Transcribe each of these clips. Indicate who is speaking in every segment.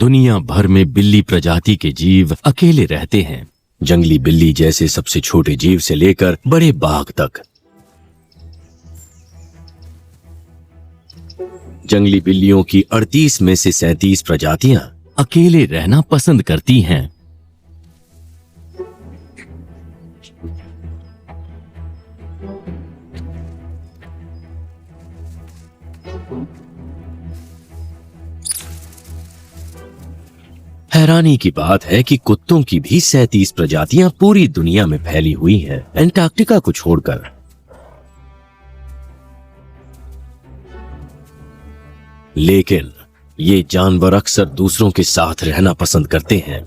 Speaker 1: दुनिया भर में बिल्ली प्रजाति के जीव अकेले रहते हैं, जंगली बिल्ली जैसे सबसे छोटे जीव से लेकर बड़े बाघ तक। जंगली बिल्लियों की 38 में से 37 प्रजातियां अकेले रहना पसंद करती हैं। हैरानी की बात है कि कुत्तों की भी 37 प्रजातियां पूरी दुनिया में फैली हुई हैं, अंटार्कटिका को छोड़कर। लेकिन ये जानवर अक्सर दूसरों के साथ रहना पसंद करते हैं।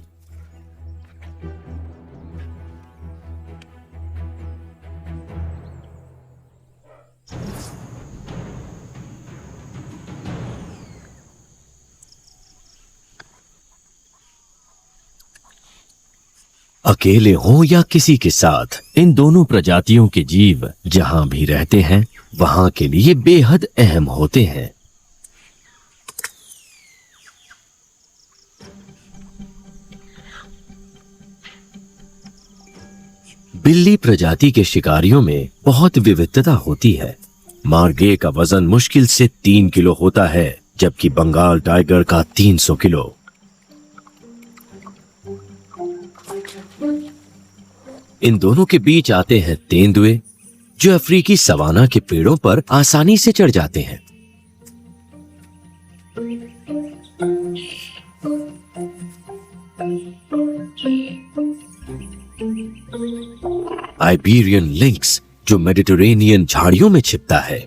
Speaker 1: अकेले हों या किसी के साथ, इन दोनों प्रजातियों के जीव जहां भी रहते हैं वहां के लिए बेहद अहम होते हैं। बिल्ली प्रजाति के शिकारियों में बहुत विविधता होती है। मार्गे का वजन मुश्किल से 3 किलो होता है, जबकि बंगाल टाइगर का 300 किलो। इन दोनों के बीच आते हैं तेंदुए, जो अफ्रीकी सवाना के पेड़ों पर आसानी से चढ़ जाते हैं। आइबेरियन लिंक्स, जो मेडिटेरेनियन झाड़ियों में छिपता है।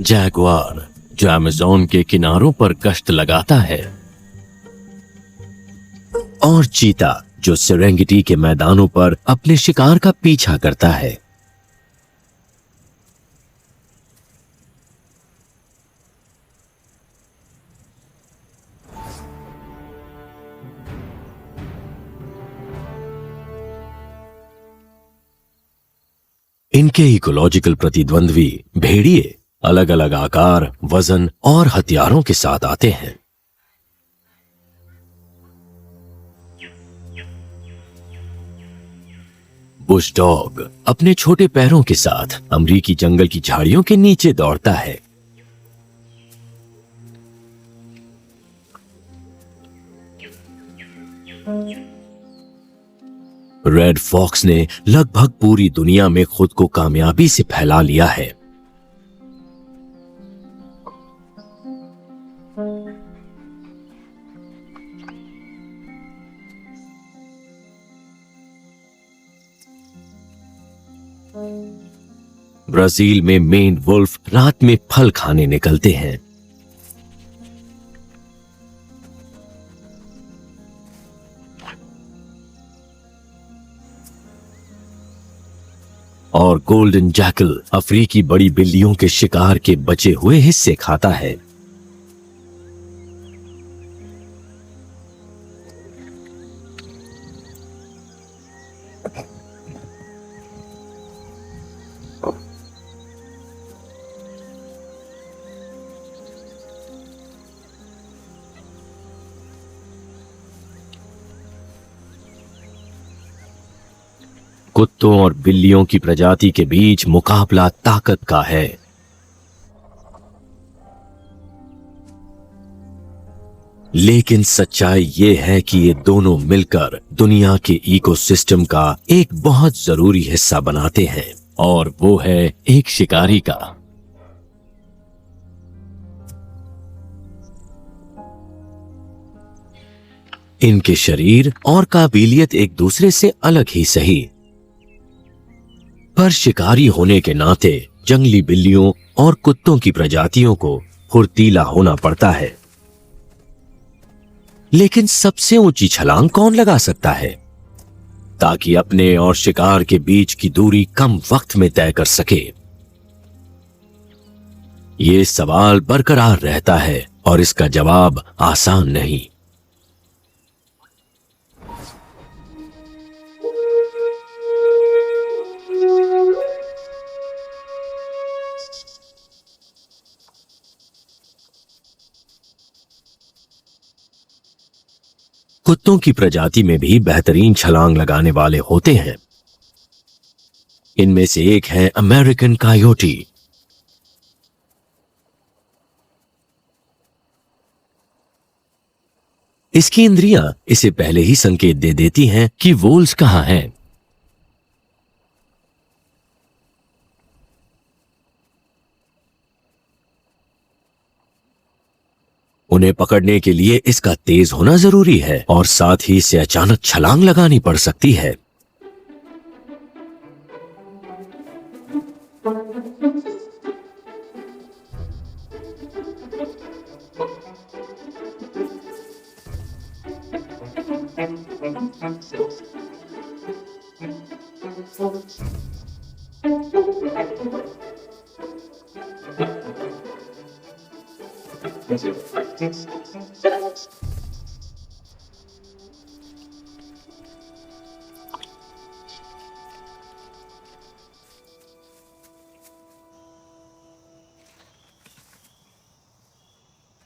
Speaker 1: जैगुआर, जो अमेज़न के किनारों पर गश्त लगाता है। और चीता, जो सेरेंगेटी के मैदानों पर अपने शिकार का पीछा करता है। इनके इकोलॉजिकल प्रतिद्वंद्वी भेड़िए अलग अलग आकार, वजन और हथियारों के साथ आते हैं। बुश डॉग अपने छोटे पैरों के साथ अमरीकी जंगल की झाड़ियों के नीचे दौड़ता है। रेड फॉक्स ने लगभग पूरी दुनिया में खुद को कामयाबी से फैला लिया है। ब्राजील में मेन वुल्फ रात में फल खाने निकलते हैं। और गोल्डन जैकल अफ्रीकी बड़ी बिल्लियों के शिकार के बचे हुए हिस्से खाता है। कुत्तों और बिल्लियों की प्रजाति के बीच मुकाबला ताकत का है। लेकिन सच्चाई ये है कि ये दोनों मिलकर दुनिया के इकोसिस्टम का एक बहुत जरूरी हिस्सा बनाते हैं, और वो है एक शिकारी का। इनके शरीर और काबिलियत एक दूसरे से अलग ही सही, पर शिकारी होने के नाते जंगली बिल्लियों और कुत्तों की प्रजातियों को फुर्तीला होना पड़ता है। लेकिन सबसे ऊंची छलांग कौन लगा सकता है, ताकि अपने और शिकार के बीच की दूरी कम वक्त में तय कर सके? ये सवाल बरकरार रहता है और इसका जवाब आसान नहीं। कुत्तों की प्रजाति में भी बेहतरीन छलांग लगाने वाले होते हैं। इनमें से एक है अमेरिकन कायोटी। इसकी इंद्रियां इसे पहले ही संकेत दे देती हैं कि वोल्स कहां हैं। उन्हें पकड़ने के लिए इसका तेज होना जरूरी है और साथ ही इसे अचानक छलांग लगानी पड़ सकती है।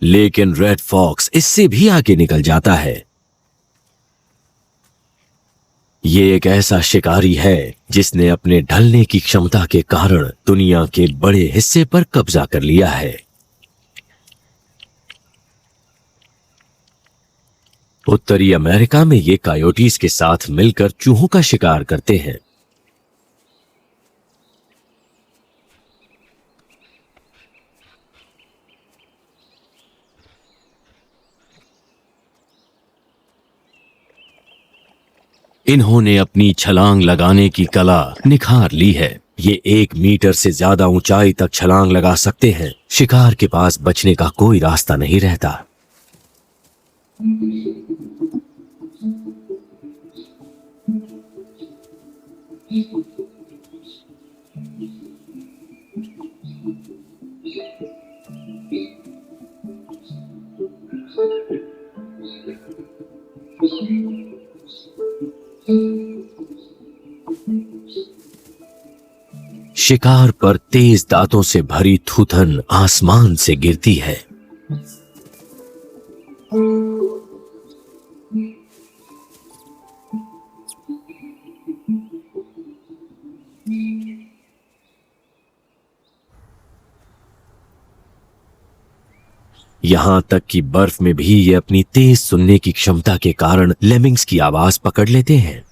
Speaker 1: लेकिन रेड फॉक्स इससे भी आगे निकल जाता है। ये एक ऐसा शिकारी है जिसने अपने ढलने की क्षमता के कारण दुनिया के बड़े हिस्से पर कब्जा कर लिया है। उत्तरी अमेरिका में ये कायोटीज के साथ मिलकर चूहों का शिकार करते हैं। इन्होंने अपनी छलांग लगाने की कला निखार ली है। ये 1 मीटर से ज्यादा ऊंचाई तक छलांग लगा सकते हैं। शिकार के पास बचने का कोई रास्ता नहीं रहता। शिकार पर तेज दांतों से भरी थूथन आसमान से गिरती है। यहां तक कि बर्फ में भी ये अपनी तेज सुनने की क्षमता के कारण लेमिंग्स की आवाज पकड़ लेते हैं।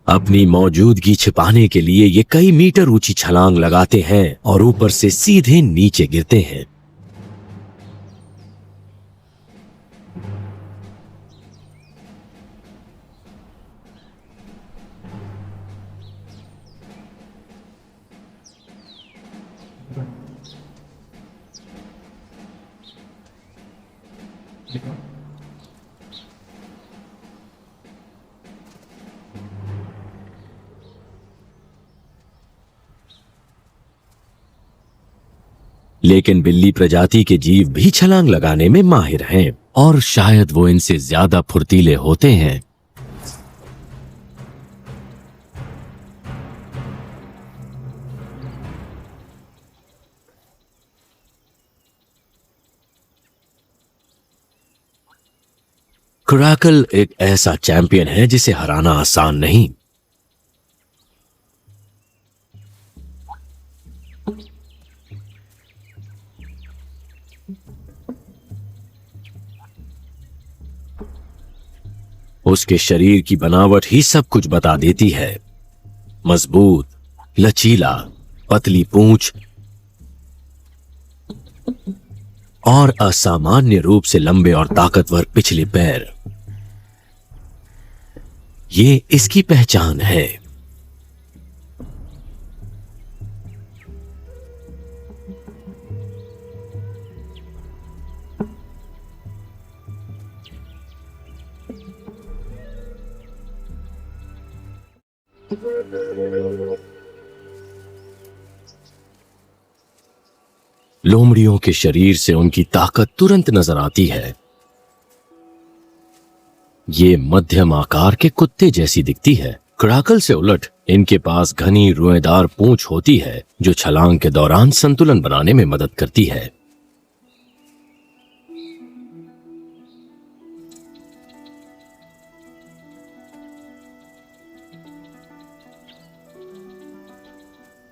Speaker 1: अपनी मौजूदगी छिपाने के लिए ये कई मीटर ऊंची छलांग लगाते हैं और ऊपर से सीधे नीचे गिरते हैं। लेकिन बिल्ली प्रजाति के जीव भी छलांग लगाने में माहिर हैं और शायद वो इनसे ज्यादा फुर्तीले होते हैं। क्रैकल एक ऐसा चैंपियन है जिसे हराना आसान नहीं। उसके शरीर की बनावट ही सब कुछ बता देती है। मजबूत, लचीला, पतली पूंछ और असामान्य रूप से लंबे और ताकतवर पिछले पैर, ये इसकी पहचान है। लोमड़ियों के शरीर से उनकी ताकत तुरंत नजर आती है। ये मध्यम आकार के कुत्ते जैसी दिखती है कराकल से उलट इनके पास घनी रुएदार पूंछ होती है जो छलांग के दौरान संतुलन बनाने में मदद करती है।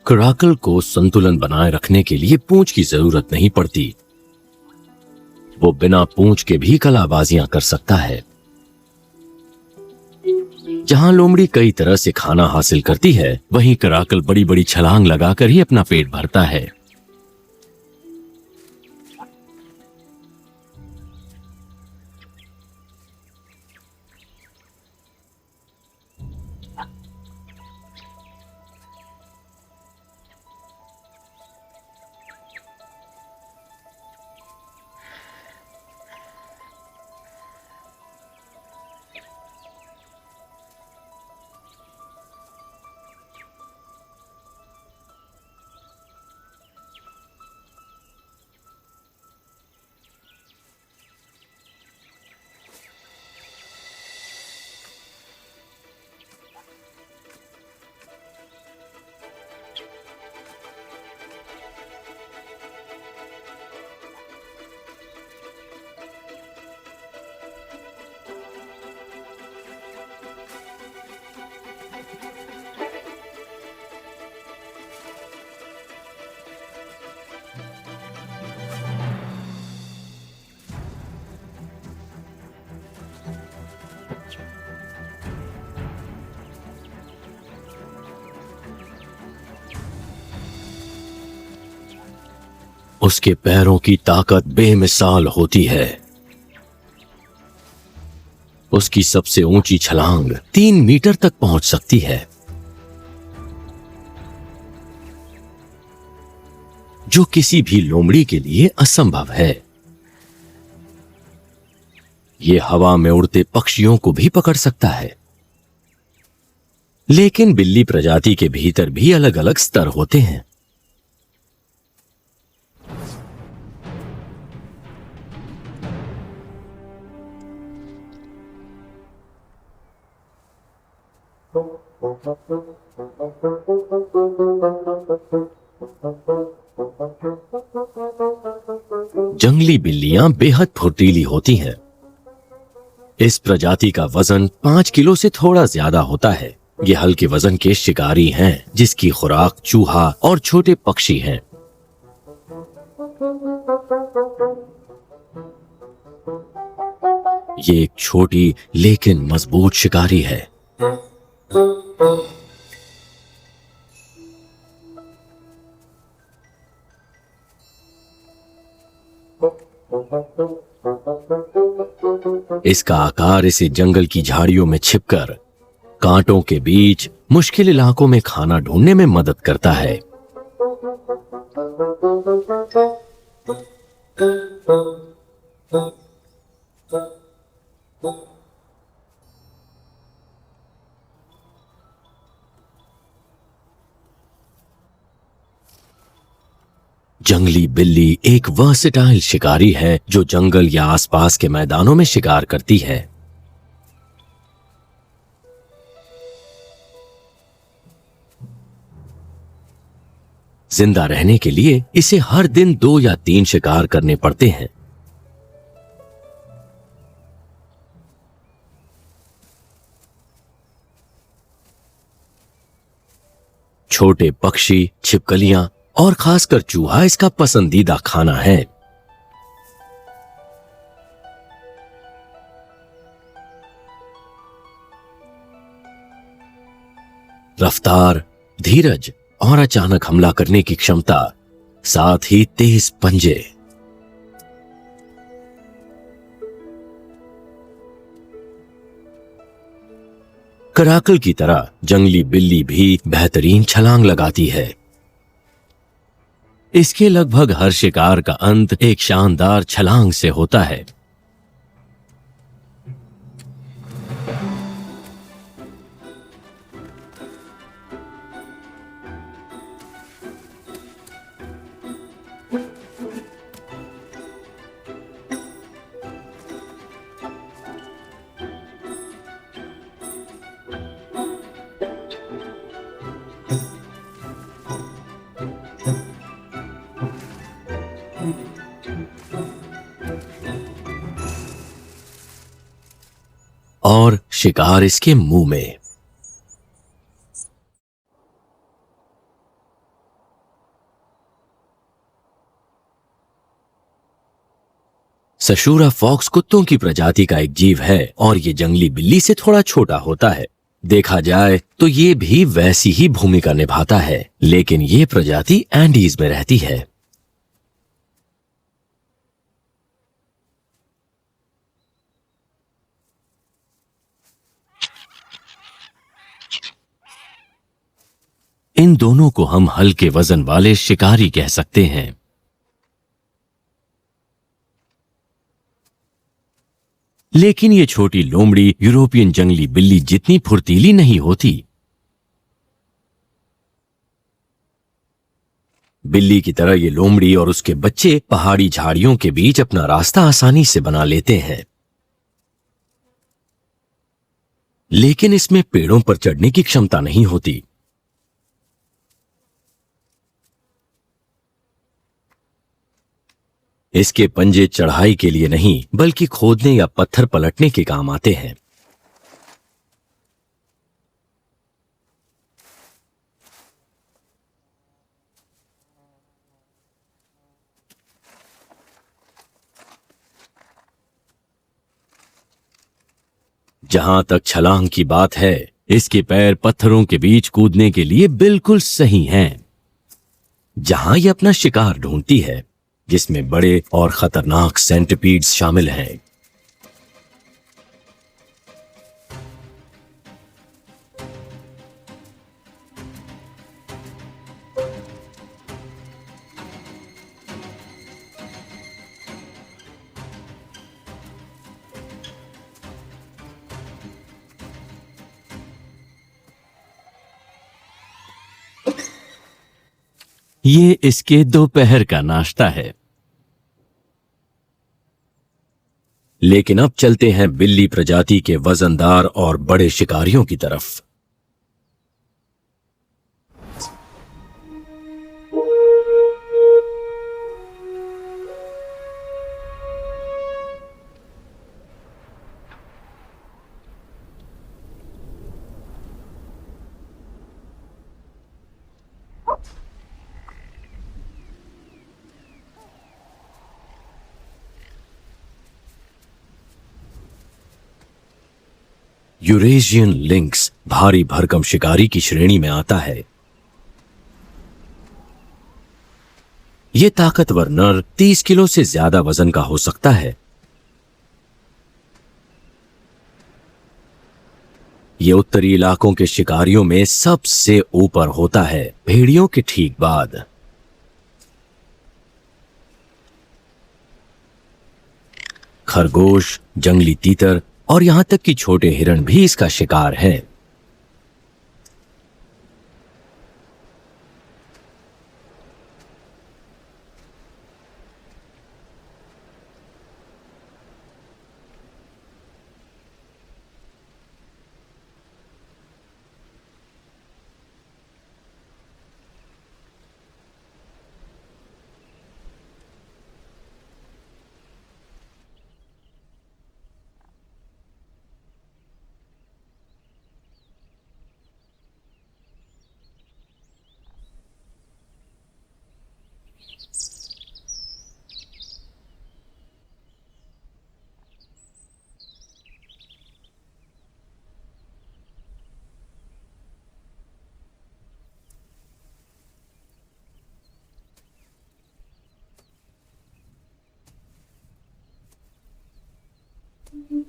Speaker 1: कराकल को संतुलन बनाए रखने के लिए पूंछ की जरूरत नहीं पड़ती। वो बिना पूंछ के भी कलाबाजियां कर सकता है। जहां लोमड़ी कई तरह से खाना हासिल करती है, वहीं कराकल बड़ी बड़ी छलांग लगाकर ही अपना पेट भरता है। उसके पैरों की ताकत बेमिसाल होती है। उसकी सबसे ऊंची छलांग 3 मीटर तक पहुंच सकती है, जो किसी भी लोमड़ी के लिए असंभव है। ये हवा में उड़ते पक्षियों को भी पकड़ सकता है। लेकिन बिल्ली प्रजाति के भीतर भी अलग अलग स्तर होते हैं। जंगली बिल्लियां बेहद फुर्तीली होती हैं। इस प्रजाति का वजन 5 किलो से थोड़ा ज्यादा होता है। ये हल्के वजन के शिकारी हैं, जिसकी खुराक चूहा और छोटे पक्षी हैं। ये एक छोटी लेकिन मजबूत शिकारी है। इसका आकार इसे जंगल की झाड़ियों में छिपकर कांटों के बीच मुश्किल इलाकों में खाना ढूंढने में मदद करता है। जंगली बिल्ली एक वर्सेटाइल शिकारी है जो जंगल या आसपास के मैदानों में शिकार करती है। जिंदा रहने के लिए इसे हर दिन 2 या 3 शिकार करने पड़ते हैं। छोटे पक्षी, छिपकलियां और खासकर चूहा इसका पसंदीदा खाना है। रफ्तार, धीरज और अचानक हमला करने की क्षमता, साथ ही तेज पंजे। कराकल की तरह जंगली बिल्ली भी बेहतरीन छलांग लगाती है। इसके लगभग हर शिकार का अंत एक शानदार छलांग से होता है। और शिकार इसके मुंह में। सशूरा फॉक्स कुत्तों की प्रजाति का एक जीव है और ये जंगली बिल्ली से थोड़ा छोटा होता है। देखा जाए तो ये भी वैसी ही भूमिका निभाता है, लेकिन ये प्रजाति एंडीज में रहती है। इन दोनों को हम हल्के वजन वाले शिकारी कह सकते हैं। लेकिन ये छोटी लोमड़ी यूरोपियन जंगली बिल्ली जितनी फुर्तीली नहीं होती। बिल्ली की तरह ये लोमड़ी और उसके बच्चे पहाड़ी झाड़ियों के बीच अपना रास्ता आसानी से बना लेते हैं, लेकिन इसमें पेड़ों पर चढ़ने की क्षमता नहीं होती। इसके पंजे चढ़ाई के लिए नहीं बल्कि खोदने या पत्थर पलटने के काम आते हैं। जहां तक छलांग की बात है, इसके पैर पत्थरों के बीच कूदने के लिए बिल्कुल सही हैं। जहां यह अपना शिकार ढूंढती है, जिसमें बड़े और खतरनाक सेंटिपीड्स शामिल हैं। ये इसके दोपहर का नाश्ता है। लेकिन अब चलते हैं बिल्ली प्रजाति के वजनदार और बड़े शिकारियों की तरफ। यूरेशियन लिंक्स भारी भरकम शिकारी की श्रेणी में आता है। यह ताकतवर नर 30 किलो से ज्यादा वजन का हो सकता है। यह उत्तरी इलाकों के शिकारियों में सबसे ऊपर होता है, भेड़ियों के ठीक बाद। खरगोश, जंगली तीतर और यहां तक कि छोटे हिरण भी इसका शिकार हैं।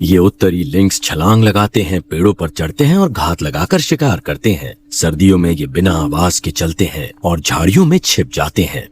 Speaker 1: ये उत्तरी लिंक्स छलांग लगाते हैं, पेड़ों पर चढ़ते हैं और घात लगाकर शिकार करते हैं। सर्दियों में ये बिना आवाज के चलते हैं और झाड़ियों में छिप जाते हैं।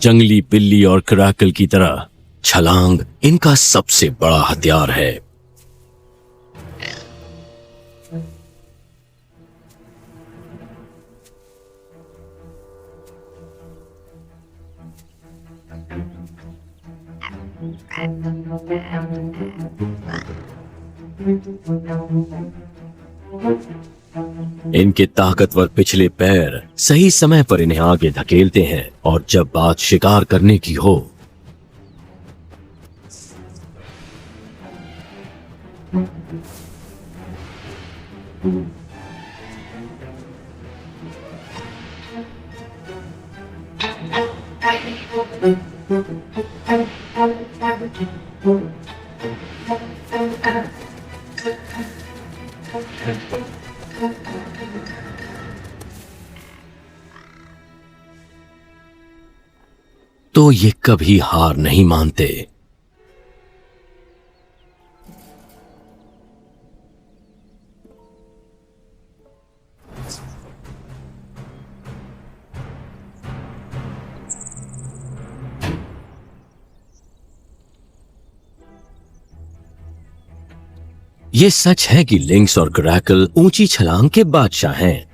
Speaker 1: जंगली बिल्ली और क्रैकल की तरह छलांग इनका सबसे बड़ा हथियार है। इनके ताकतवर पिछले पैर सही समय पर इन्हें आगे धकेलते हैं और जब बात शिकार करने की हो तो ये कभी हार नहीं मानते। ये सच है कि लिंक्स और क्रैकल ऊंची छलांग के बादशाह हैं,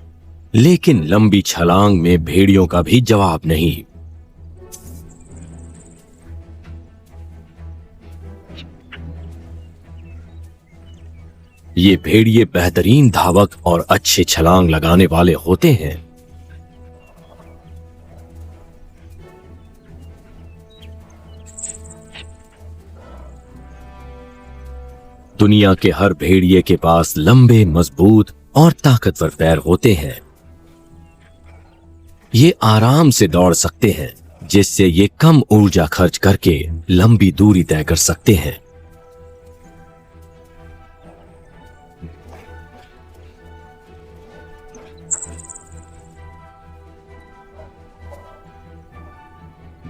Speaker 1: लेकिन लंबी छलांग में भेड़ियों का भी जवाब नहीं। ये भेड़िए बेहतरीन धावक और अच्छे छलांग लगाने वाले होते हैं। दुनिया के हर भेड़िए के पास लंबे, मजबूत और ताकतवर पैर होते हैं। ये आराम से दौड़ सकते हैं, जिससे ये कम ऊर्जा खर्च करके लंबी दूरी तय कर सकते हैं।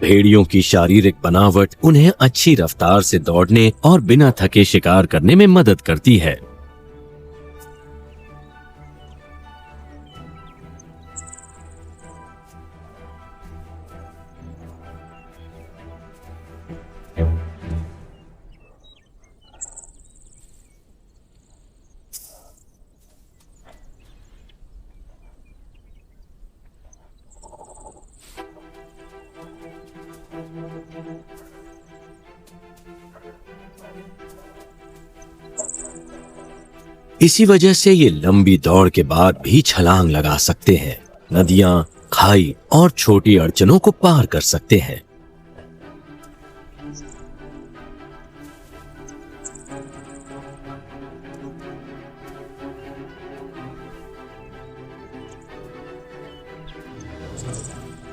Speaker 1: भेड़ियों की शारीरिक बनावट उन्हें अच्छी रफ्तार से दौड़ने और बिना थके शिकार करने में मदद करती है। इसी वजह से ये लंबी दौड़ के बाद भी छलांग लगा सकते हैं, नदियां, खाई और छोटी अड़चनों को पार कर सकते हैं।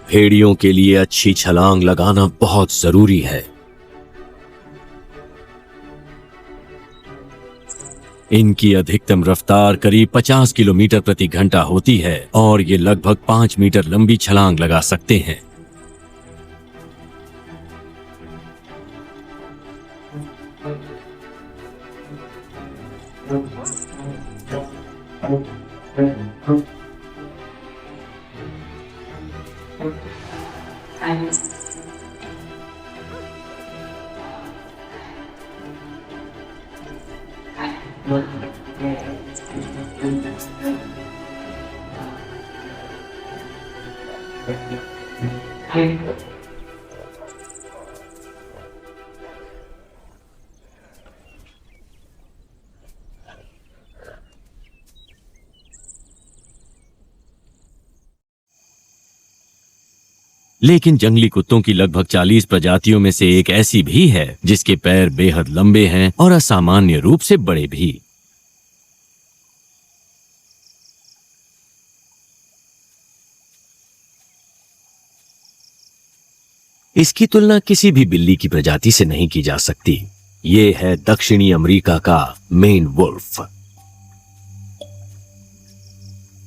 Speaker 1: भेड़ियों के लिए अच्छी छलांग लगाना बहुत जरूरी है। इनकी अधिकतम रफ्तार करीब 50 किलोमीटर प्रति घंटा होती है और ये लगभग 5 मीटर लंबी छलांग लगा सकते हैं। लेकिन जंगली कुत्तों की लगभग 40 प्रजातियों में से एक ऐसी भी है जिसके पैर बेहद लंबे हैं और असामान्य रूप से बड़े भी। इसकी तुलना किसी भी बिल्ली की प्रजाति से नहीं की जा सकती। ये है दक्षिणी अमेरिका का मेन वुल्फ।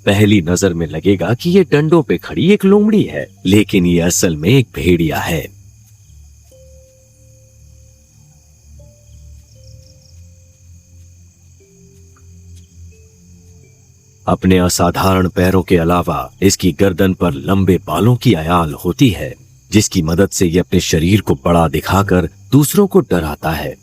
Speaker 1: पहली नजर में लगेगा कि ये डंडों पे खड़ी एक लोमड़ी है, लेकिन ये असल में एक भेड़िया है। अपने असाधारण पैरों के अलावा इसकी गर्दन पर लंबे बालों की अयाल होती है। जिसकी मदद से ये अपने शरीर को बड़ा दिखाकर दूसरों को डराता है।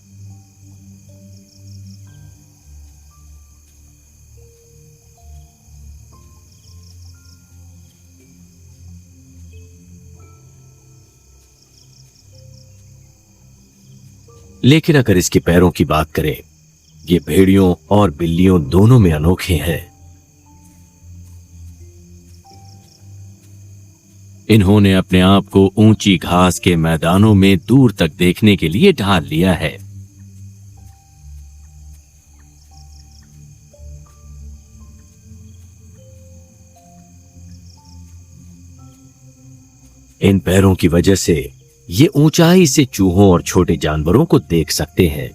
Speaker 1: लेकिन अगर इसके पैरों की बात करें, ये भेड़ियों और बिल्लियों दोनों में अनोखे हैं। इन्होंने अपने आप को ऊंची घास के मैदानों में दूर तक देखने के लिए ढाल लिया है। इन पैरों की वजह से ये ऊंचाई से चूहों और छोटे जानवरों को देख सकते हैं।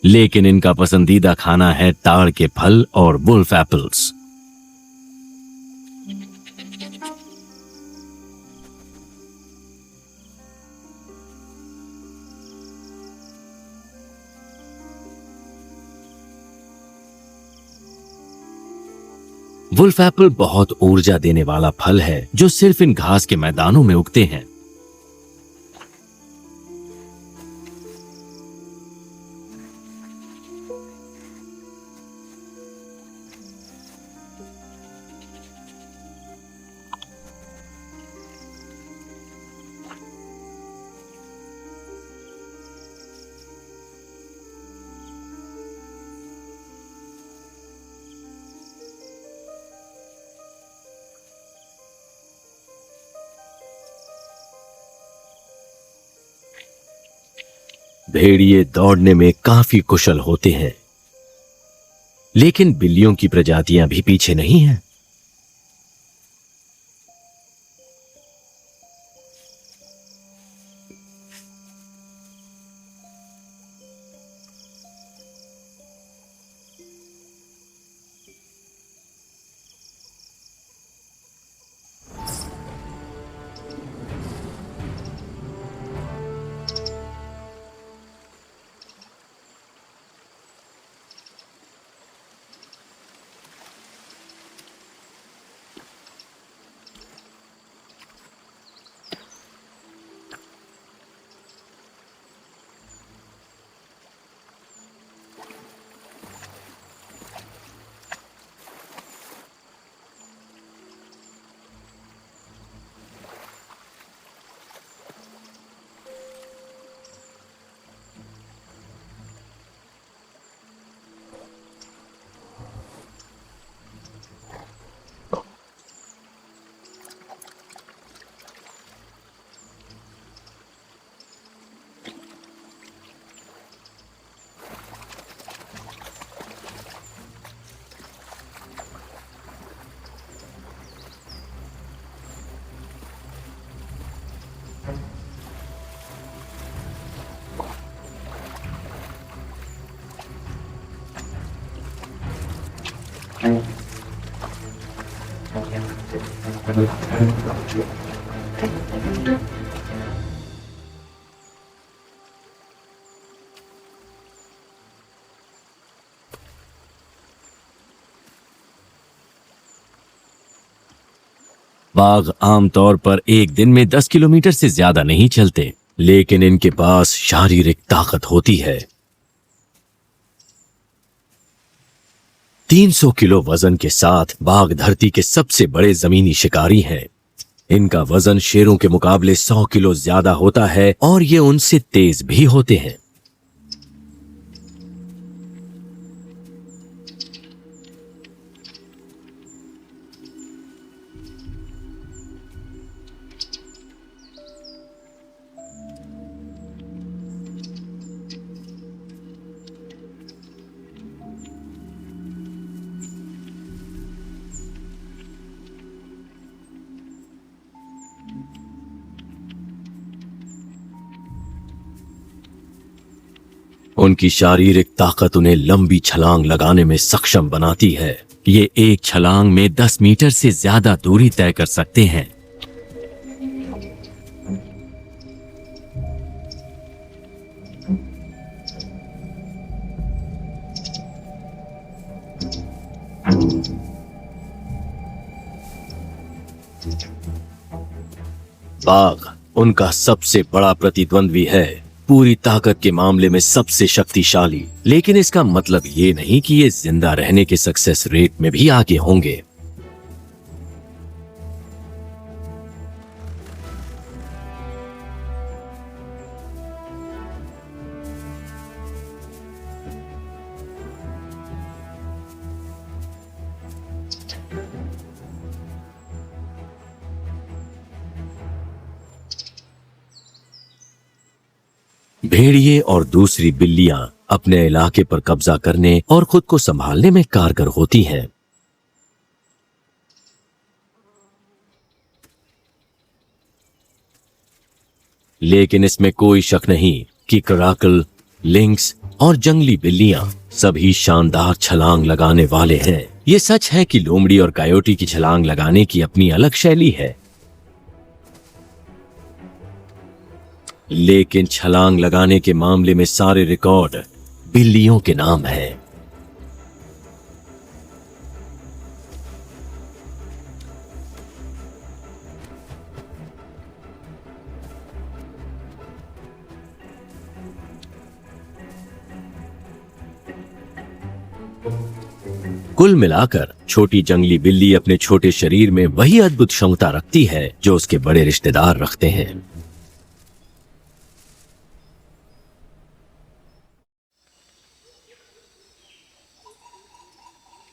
Speaker 1: लेकिन इनका पसंदीदा खाना है ताड़ के फल और वुल्फ एप्पल्स। वुल्फ एप्पल बहुत ऊर्जा देने वाला फल है जो सिर्फ इन घास के मैदानों में उगते हैं। भेड़िए दौड़ने में काफी कुशल होते हैं, लेकिन बिल्लियों की प्रजातियां भी पीछे नहीं हैं। बाघ आमतौर पर एक दिन में 10 किलोमीटर से ज्यादा नहीं चलते, लेकिन इनके पास शारीरिक ताकत होती है। 300 किलो वजन के साथ बाघ धरती के सबसे बड़े जमीनी शिकारी हैं। इनका वजन शेरों के मुकाबले 100 किलो ज्यादा होता है और ये उनसे तेज भी होते हैं। उनकी शारीरिक ताकत उन्हें लंबी छलांग लगाने में सक्षम बनाती है। ये एक छलांग में 10 मीटर से ज्यादा दूरी तय कर सकते हैं। बाघ उनका सबसे बड़ा प्रतिद्वंद्वी है, पूरी ताकत के मामले में सबसे शक्तिशाली। लेकिन इसका मतलब ये नहीं कि ये जिंदा रहने के सक्सेस रेट में भी आगे होंगे। भेड़िए और दूसरी बिल्लियां अपने इलाके पर कब्जा करने और खुद को संभालने में कारगर होती हैं। लेकिन इसमें कोई शक नहीं कि कराकल, लिंक्स और जंगली बिल्लियां सभी शानदार छलांग लगाने वाले हैं। ये सच है कि लोमड़ी और कायोटी की छलांग लगाने की अपनी अलग शैली है, लेकिन छलांग लगाने के मामले में सारे रिकॉर्ड बिल्लियों के नाम हैं। कुल मिलाकर छोटी जंगली बिल्ली अपने छोटे शरीर में वही अद्भुत क्षमता रखती है जो उसके बड़े रिश्तेदार रखते हैं।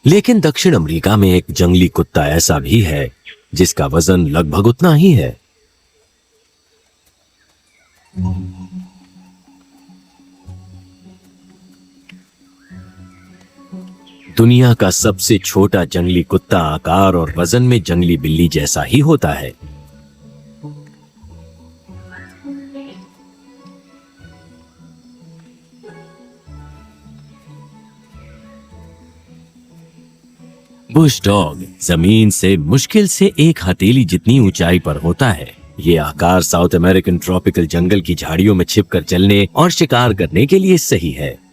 Speaker 1: लेकिन दक्षिण अमेरिका में एक जंगली कुत्ता ऐसा भी है जिसका वजन लगभग उतना ही है। दुनिया का सबसे छोटा जंगली कुत्ता आकार और वजन में जंगली बिल्ली जैसा ही होता है। बुश डॉग जमीन से मुश्किल से एक हथेली जितनी ऊंचाई पर होता है। ये आकार साउथ अमेरिकन ट्रॉपिकल जंगल की झाड़ियों में छिपकर चलने और शिकार करने के लिए सही है।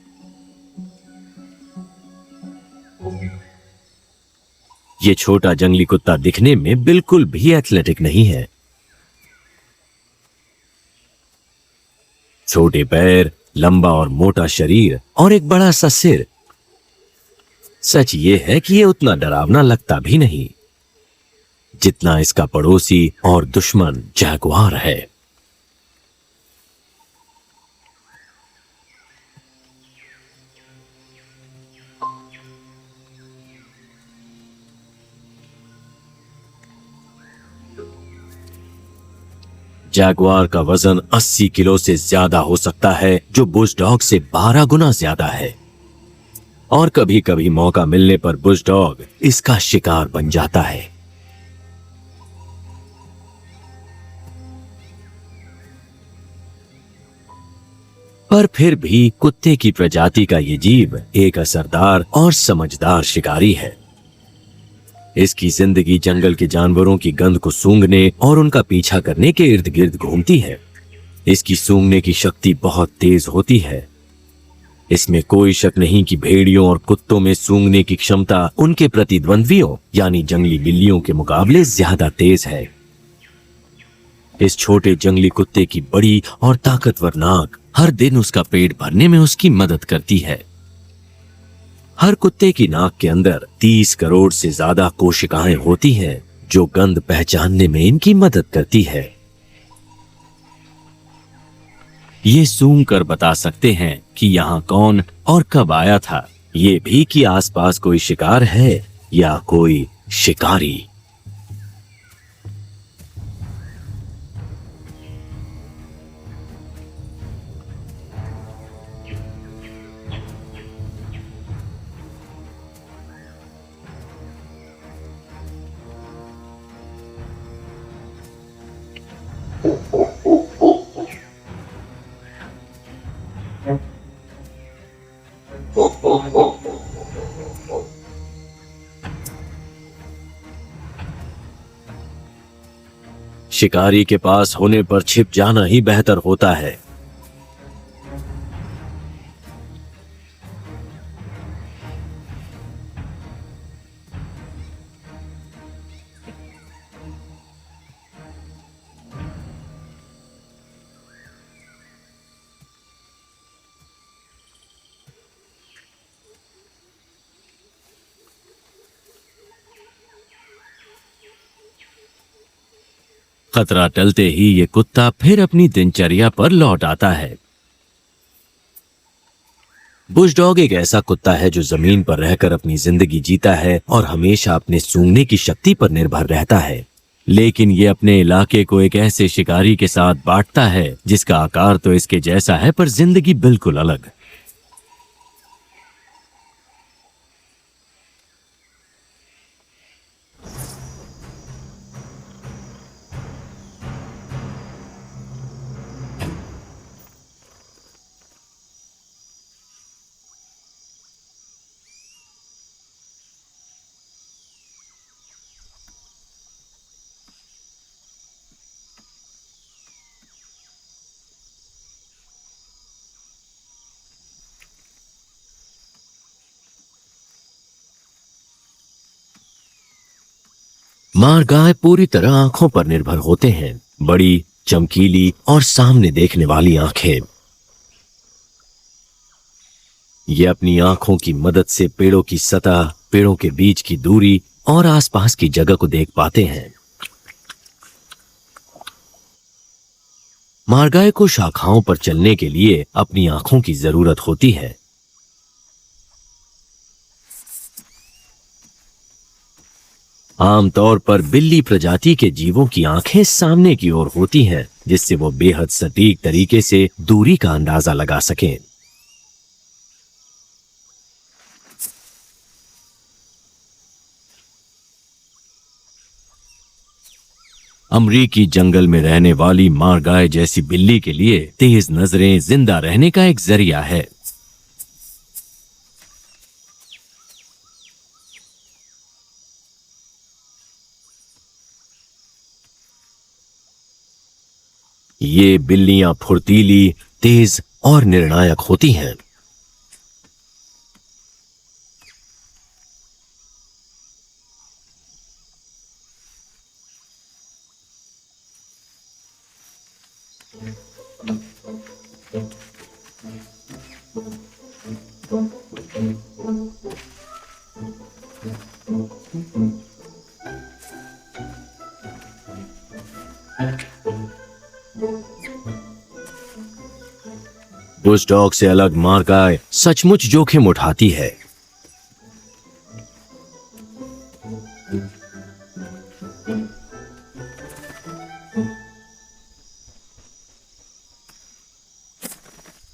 Speaker 1: ये छोटा जंगली कुत्ता दिखने में बिल्कुल भी एथलेटिक नहीं है। छोटे पैर, लंबा और मोटा शरीर और एक बड़ा सा सिर। सच ये है कि ये उतना डरावना लगता भी नहीं जितना इसका पड़ोसी और दुश्मन जैगुआर है। जैगुआर का वजन 80 किलो से ज्यादा हो सकता है, जो बुश डॉग से 12 गुना ज्यादा है। और कभी कभी मौका मिलने पर बुश डॉग इसका शिकार बन जाता है। पर फिर भी कुत्ते की प्रजाति का ये जीव एक असरदार और समझदार शिकारी है। इसकी जिंदगी जंगल के जानवरों की गंध को सूंघने और उनका पीछा करने के इर्द गिर्द घूमती है। इसकी सूंघने की शक्ति बहुत तेज होती है। इसमें कोई शक नहीं कि भेड़ियों और कुत्तों में सूंघने की क्षमता उनके प्रतिद्वंद्वियों यानी जंगली बिल्लियों के मुकाबले ज्यादा तेज है। इस छोटे जंगली कुत्ते की बड़ी और ताकतवर नाक हर दिन उसका पेट भरने में उसकी मदद करती है। हर कुत्ते की नाक के अंदर 30 करोड़ से ज्यादा कोशिकाएं होती हैं, जो गंध पहचानने में इनकी मदद करती है। ये सूंघ कर बता सकते हैं कि यहाँ कौन और कब आया था, ये भी कि आसपास कोई शिकार है या कोई शिकारी। शिकारी के पास होने पर छिप जाना ही बेहतर होता है। खतरा टलते ही ये कुत्ता फिर अपनी दिनचर्या पर लौट आता है। बुशडॉग एक ऐसा कुत्ता है जो जमीन पर रहकर अपनी जिंदगी जीता है और हमेशा अपने सूंघने की शक्ति पर निर्भर रहता है। लेकिन ये अपने इलाके को एक ऐसे शिकारी के साथ बांटता है जिसका आकार तो इसके जैसा है पर जिंदगी बिल्कुल अलग। मारगाय पूरी तरह आंखों पर निर्भर होते हैं। बड़ी, चमकीली और सामने देखने वाली आंखें। ये अपनी आंखों की मदद से पेड़ों की सतह, पेड़ों के बीच की दूरी और आसपास की जगह को देख पाते हैं। मारगाय को शाखाओं पर चलने के लिए अपनी आंखों की जरूरत होती है। आमतौर पर बिल्ली प्रजाति के जीवों की आंखें सामने की ओर होती हैं, जिससे वो बेहद सटीक तरीके से दूरी का अंदाजा लगा सकें। अमरीकी जंगल में रहने वाली मारगाय जैसी बिल्ली के लिए तेज नजरें जिंदा रहने का एक जरिया है। ये बिल्लियां फुर्तीली, तेज और निर्णायक होती हैं। बुशडॉग से अलग मारगाय सचमुच जोखिम उठाती है।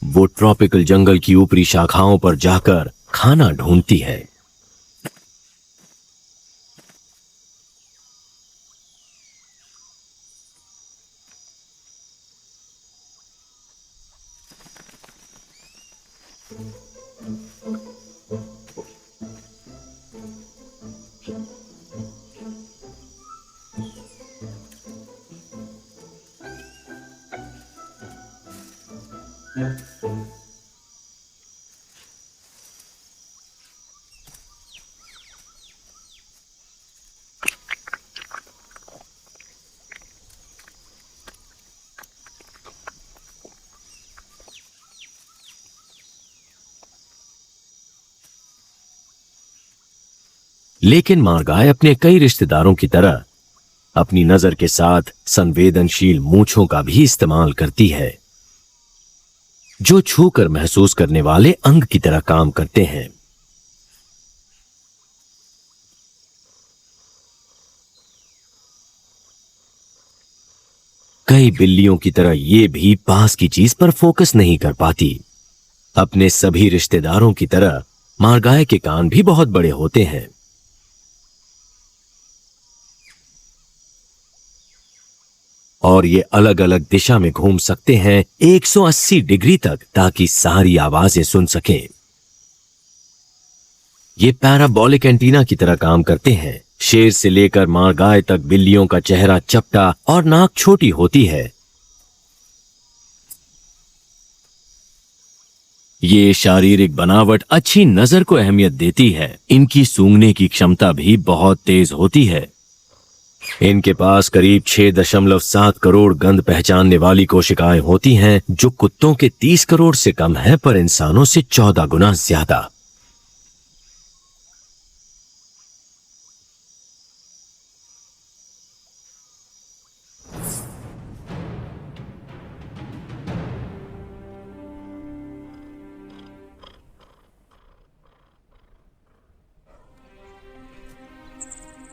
Speaker 1: वो ट्रॉपिकल जंगल की ऊपरी शाखाओं पर जाकर खाना ढूंढती है। लेकिन मारगाय अपने कई रिश्तेदारों की तरह अपनी नजर के साथ संवेदनशील मूंछों का भी इस्तेमाल करती है, जो छूकर महसूस करने वाले अंग की तरह काम करते हैं। कई बिल्लियों की तरह ये भी पास की चीज पर फोकस नहीं कर पाती। अपने सभी रिश्तेदारों की तरह मारगाय के कान भी बहुत बड़े होते हैं। और ये अलग अलग दिशा में घूम सकते हैं 180 डिग्री तक, ताकि सारी आवाजें सुन सकें। ये पैराबोलिक एंटीना की तरह काम करते हैं। शेर से लेकर मारगाय तक बिल्लियों का चेहरा चपटा और नाक छोटी होती है। ये शारीरिक बनावट अच्छी नजर को अहमियत देती है। इनकी सूंघने की क्षमता भी बहुत तेज होती है। इनके पास करीब 6.7 करोड़ गंध पहचानने वाली कोशिकाएं होती हैं, जो कुत्तों के 30 करोड़ से कम है, पर इंसानों से 14 गुना ज्यादा।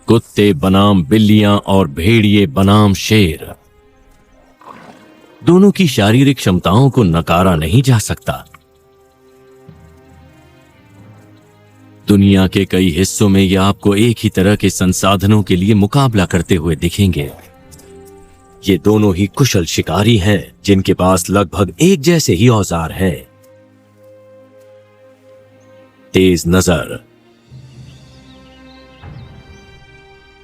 Speaker 1: कुत्ते बनाम बिल्लियां और भेड़िए बनाम शेर। दोनों की शारीरिक क्षमताओं को नकारा नहीं जा सकता। दुनिया के कई हिस्सों में ये आपको एक ही तरह के संसाधनों के लिए मुकाबला करते हुए दिखेंगे। ये दोनों ही कुशल शिकारी हैं जिनके पास लगभग एक जैसे ही औजार हैं। तेज नजर,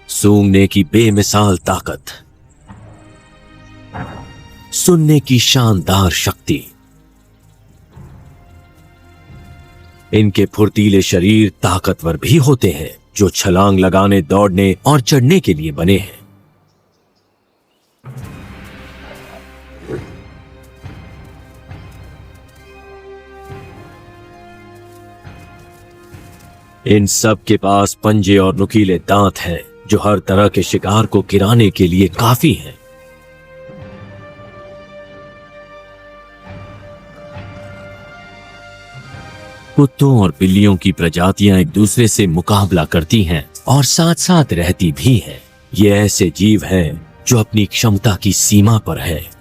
Speaker 1: सूंघने की बेमिसाल ताकत, सुनने की शानदार शक्ति। इनके फुर्तीले शरीर ताकतवर भी होते हैं जो छलांग लगाने, दौड़ने और चढ़ने के लिए बने हैं। इन सब के पास पंजे और नुकीले दांत हैं जो हर तरह के शिकार को गिराने के लिए काफी हैं। कुत्तों और बिल्लियों की प्रजातियां एक दूसरे से मुकाबला करती हैं और साथ साथ रहती भी हैं। ये ऐसे जीव हैं जो अपनी क्षमता की सीमा पर है।